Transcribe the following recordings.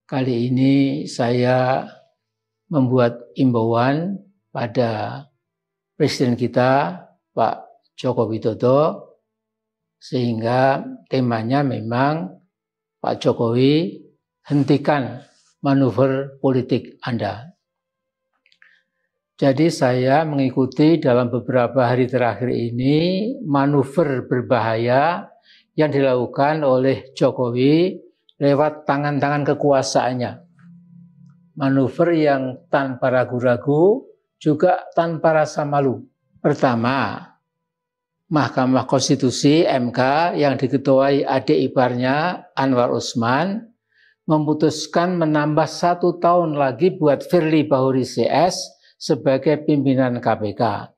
Kali ini saya membuat imbauan pada Presiden kita, Pak Joko Widodo, sehingga temanya memang Pak Jokowi hentikan manuver politik Anda. Jadi saya mengikuti dalam beberapa hari terakhir ini manuver berbahaya yang dilakukan oleh Jokowi lewat tangan-tangan kekuasaannya. Manuver yang tanpa ragu-ragu, juga tanpa rasa malu. Pertama, Mahkamah Konstitusi MK yang diketuai adik iparnya Anwar Usman memutuskan menambah 1 tahun lagi buat Firly Bahuri CS sebagai pimpinan KPK.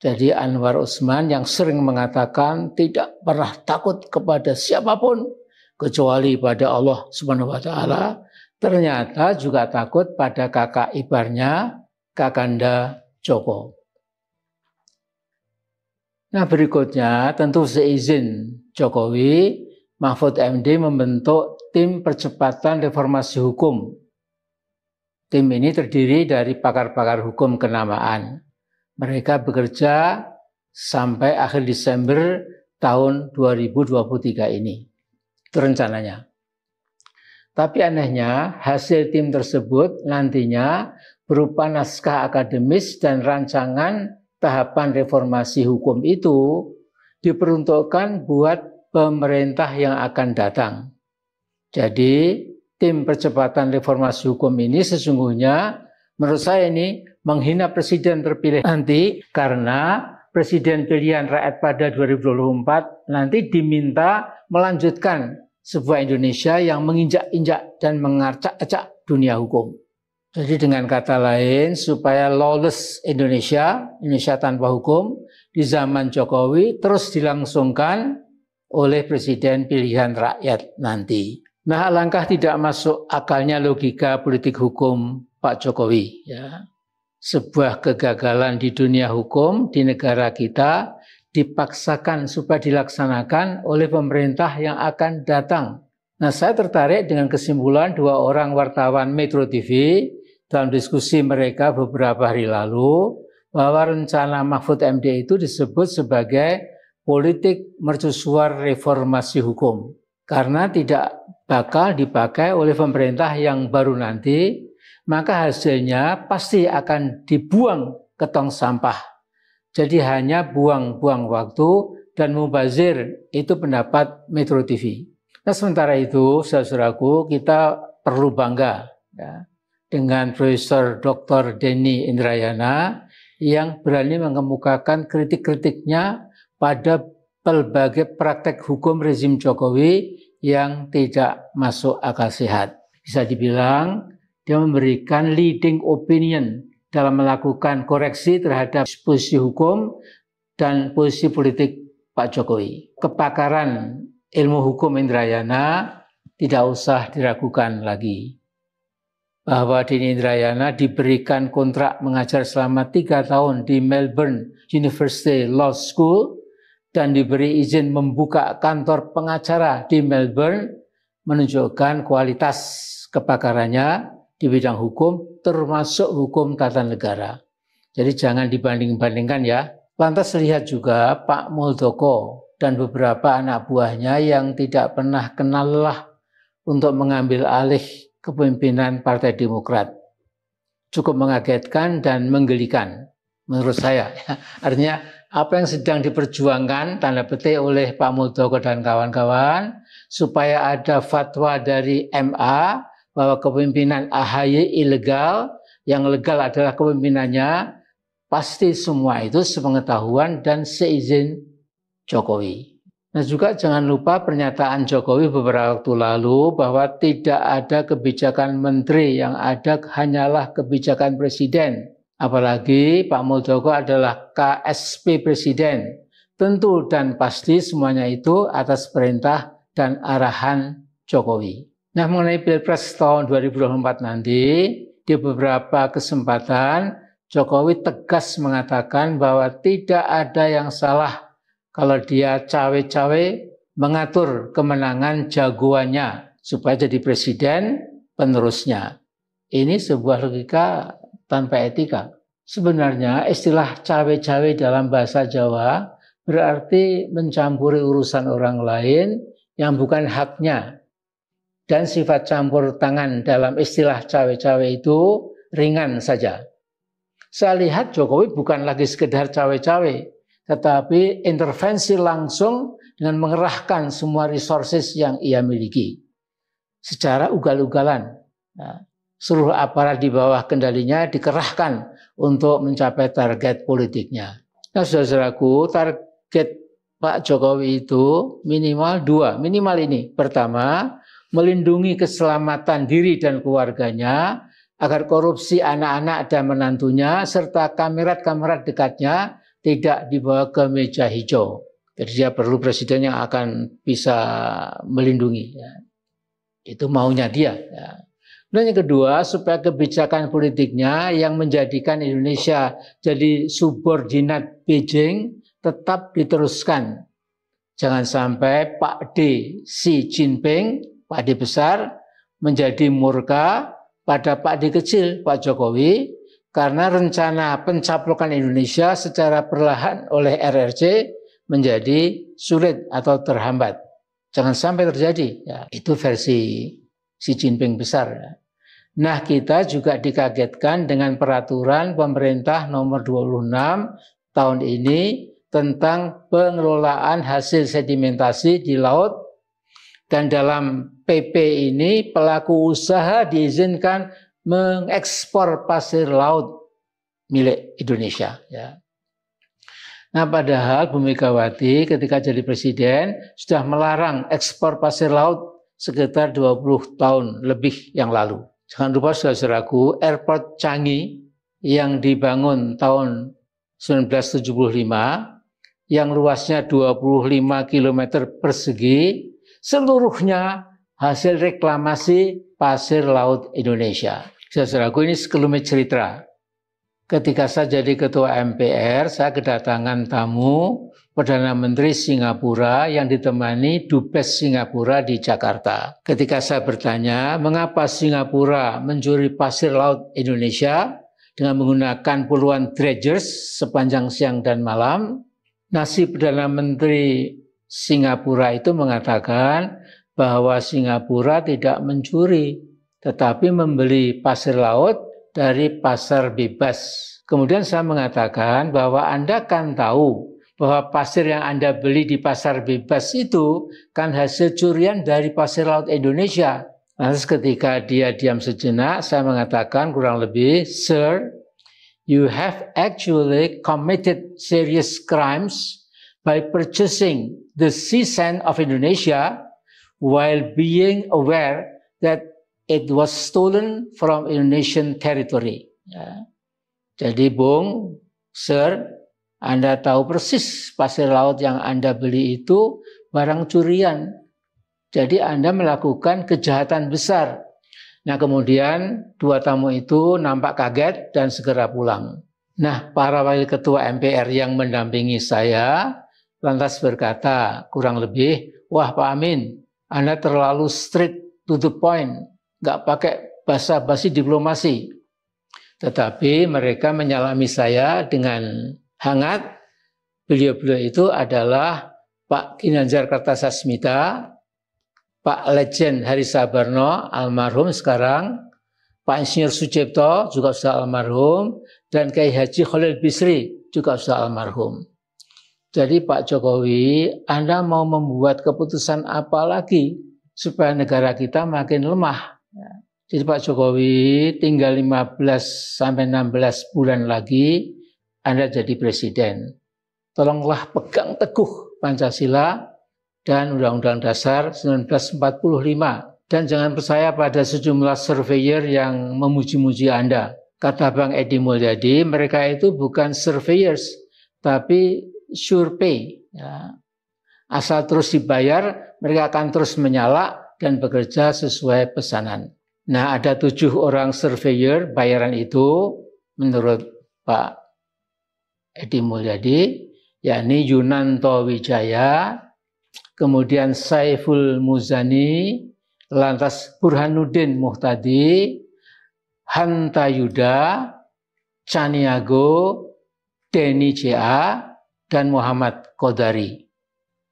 Jadi Anwar Usman yang sering mengatakan tidak pernah takut kepada siapapun kecuali pada Allah Subhanahu wa taala, ternyata juga takut pada kakak iparnya Kakanda Joko. Nah, berikutnya tentu seizin Jokowi, Mahfud MD membentuk tim percepatan reformasi hukum. Tim ini terdiri dari pakar-pakar hukum kenamaan. Mereka bekerja sampai akhir Desember tahun 2023 ini. Itu rencananya. Tapi anehnya hasil tim tersebut nantinya berupa naskah akademis dan rancangan tahapan reformasi hukum itu diperuntukkan buat pemerintah yang akan datang. Jadi tim percepatan reformasi hukum ini sesungguhnya menurut saya ini menghina presiden terpilih nanti, karena presiden pilihan rakyat pada 2024 nanti diminta melanjutkan sebuah Indonesia yang menginjak-injak dan mengacak-acak dunia hukum. Jadi dengan kata lain, supaya lawless Indonesia tanpa hukum di zaman Jokowi terus dilangsungkan oleh presiden pilihan rakyat nanti. Nah, alangkah tidak masuk akalnya logika politik hukum Pak Jokowi. Ya. Sebuah kegagalan di dunia hukum di negara kita dipaksakan supaya dilaksanakan oleh pemerintah yang akan datang. Nah, saya tertarik dengan kesimpulan 2 orang wartawan Metro TV dalam diskusi mereka beberapa hari lalu bahwa rencana Mahfud MD itu disebut sebagai politik mercusuar reformasi hukum karena tidak bakal dipakai oleh pemerintah yang baru nanti, maka hasilnya pasti akan dibuang ke tong sampah. Jadi hanya buang-buang waktu dan mubazir, itu pendapat Metro TV. Nah, sementara itu, saudaraku, kita perlu bangga ya, dengan Profesor Dr. Denny Indrayana yang berani mengemukakan kritik-kritiknya pada berbagai praktek hukum rezim Jokowi yang tidak masuk akal sehat. Bisa dibilang dia memberikan leading opinion dalam melakukan koreksi terhadap posisi hukum dan posisi politik Pak Jokowi. Kepakaran ilmu hukum Indrayana tidak usah diragukan lagi. Bahwa Denny Indrayana diberikan kontrak mengajar selama 3 tahun di Melbourne University Law School dan diberi izin membuka kantor pengacara di Melbourne menunjukkan kualitas kepakarannya di bidang hukum, termasuk hukum tata negara. Jadi jangan dibanding-bandingkan ya. Lantas lihat juga Pak Muldoko dan beberapa anak buahnya yang tidak pernah kenal lelah untuk mengambil alih kepemimpinan Partai Demokrat. Cukup mengagetkan dan menggelikan menurut saya. Artinya apa yang sedang diperjuangkan tanda petik oleh Pak Muldoko dan kawan-kawan supaya ada fatwa dari MA bahwa kepemimpinan AHY ilegal, yang legal adalah kepemimpinannya, pasti semua itu sepengetahuan dan seizin Jokowi. Nah, juga jangan lupa pernyataan Jokowi beberapa waktu lalu bahwa tidak ada kebijakan menteri, yang ada hanyalah kebijakan presiden. Apalagi Pak Muldoko adalah KSP presiden. Tentu dan pasti semuanya itu atas perintah dan arahan Jokowi. Nah, mengenai Pilpres tahun 2024 nanti, di beberapa kesempatan Jokowi tegas mengatakan bahwa tidak ada yang salah kalau dia cawe-cawe mengatur kemenangan jagoannya supaya jadi presiden penerusnya. Ini sebuah logika tanpa etika. Sebenarnya istilah cawe-cawe dalam bahasa Jawa berarti mencampuri urusan orang lain yang bukan haknya. Dan sifat campur tangan dalam istilah cawe-cawe itu ringan saja. Saya lihat Jokowi bukan lagi sekedar cawe-cawe, tetapi intervensi langsung dengan mengerahkan semua resources yang ia miliki. Secara ugal-ugalan, seluruh aparat di bawah kendalinya dikerahkan untuk mencapai target politiknya. Nah, saudara-saudaraku, target Pak Jokowi itu minimal dua, minimal ini. Pertama, melindungi keselamatan diri dan keluarganya agar korupsi anak-anak dan menantunya serta kamerat-kamerat dekatnya tidak dibawa ke meja hijau. Jadi dia perlu presiden yang akan bisa melindungi. Ya. Itu maunya dia. Ya. Dan yang kedua, supaya kebijakan politiknya yang menjadikan Indonesia jadi subordinat Beijing tetap diteruskan. Jangan sampai Pak D. Xi Jinping, Pak D besar, menjadi murka pada Pak D kecil, Pak Jokowi, karena rencana pencaplokan Indonesia secara perlahan oleh RRC menjadi sulit atau terhambat. Jangan sampai terjadi. Ya, itu versi Xi Jinping besar. Ya. Nah, kita juga dikagetkan dengan peraturan pemerintah nomor 26 tahun ini tentang pengelolaan hasil sedimentasi di laut. Dan dalam PP ini pelaku usaha diizinkan mengekspor pasir laut milik Indonesia. Ya. Nah, padahal Bu Megawati ketika jadi presiden sudah melarang ekspor pasir laut sekitar 20 tahun lebih yang lalu. Jangan lupa saudara-saudaraku, Airport Changi yang dibangun tahun 1975 yang luasnya 25 km persegi, seluruhnya hasil reklamasi pasir laut Indonesia. Saudaraku, ini sekelumit cerita. Ketika saya jadi ketua MPR, saya kedatangan tamu Perdana Menteri Singapura yang ditemani Dubes Singapura di Jakarta. Ketika saya bertanya, mengapa Singapura mencuri pasir laut Indonesia dengan menggunakan puluhan dredgers sepanjang siang dan malam, nasi Perdana Menteri Singapura itu mengatakan bahwa Singapura tidak mencuri, tetapi membeli pasir laut dari pasar bebas. Kemudian saya mengatakan bahwa Anda kan tahu bahwa pasir yang Anda beli di pasar bebas itu kan hasil curian dari pasir laut Indonesia. Lantas ketika dia diam sejenak, saya mengatakan kurang lebih, Sir, you have actually committed serious crimes by purchasing the sea sand of Indonesia while being aware that it was stolen from Indonesian territory. Ya. Jadi Bung, Sir, Anda tahu persis pasir laut yang Anda beli itu barang curian. Jadi Anda melakukan kejahatan besar. Nah, kemudian dua tamu itu nampak kaget dan segera pulang. Nah, para wakil ketua MPR yang mendampingi saya lantas berkata kurang lebih, wah Pak Amin, Anda terlalu straight to the point, nggak pakai basa-basi diplomasi. Tetapi mereka menyalami saya dengan hangat. Beliau-beliau itu adalah Pak Ginanjar Kertasasmita, Pak Legend Hari Sabarno, almarhum sekarang, Pak Insinyur Sucipto, juga sudah almarhum, dan Kiai Haji Khalil Bisri, juga sudah almarhum. Jadi Pak Jokowi, Anda mau membuat keputusan apa lagi supaya negara kita makin lemah? Jadi Pak Jokowi tinggal 15-16 bulan lagi Anda jadi presiden. Tolonglah pegang teguh Pancasila dan Undang-Undang Dasar 1945. Dan jangan percaya pada sejumlah surveyor yang memuji-muji Anda. Kata Bang Edi Mulyadi, mereka itu bukan surveyors, tapi survei. Ya. Asal terus dibayar, mereka akan terus menyala dan bekerja sesuai pesanan. Nah, ada 7 orang surveyor bayaran itu menurut Pak Edi Mulyadi, yakni Yunanto Wijaya, kemudian Saiful Muzani, lantas Burhanuddin Muhtadi, Hanta Yuda, Caniago, Denny J.A., dan Muhammad Qodari.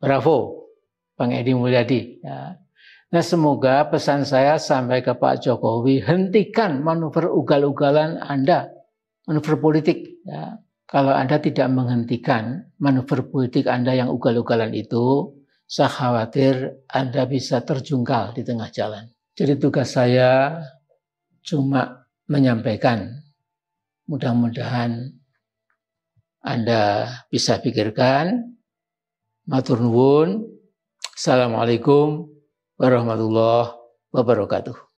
Bravo, Bang Edi Mulyadi. Ya. Nah, semoga pesan saya sampai ke Pak Jokowi, hentikan manuver ugal-ugalan Anda, manuver politik. Ya. Kalau Anda tidak menghentikan manuver politik Anda yang ugal-ugalan itu, saya khawatir Anda bisa terjungkal di tengah jalan. Jadi tugas saya cuma menyampaikan. Mudah-mudahan Anda bisa pikirkan. Matur nuwun. Assalamualaikum warahmatullahi wabarakatuh.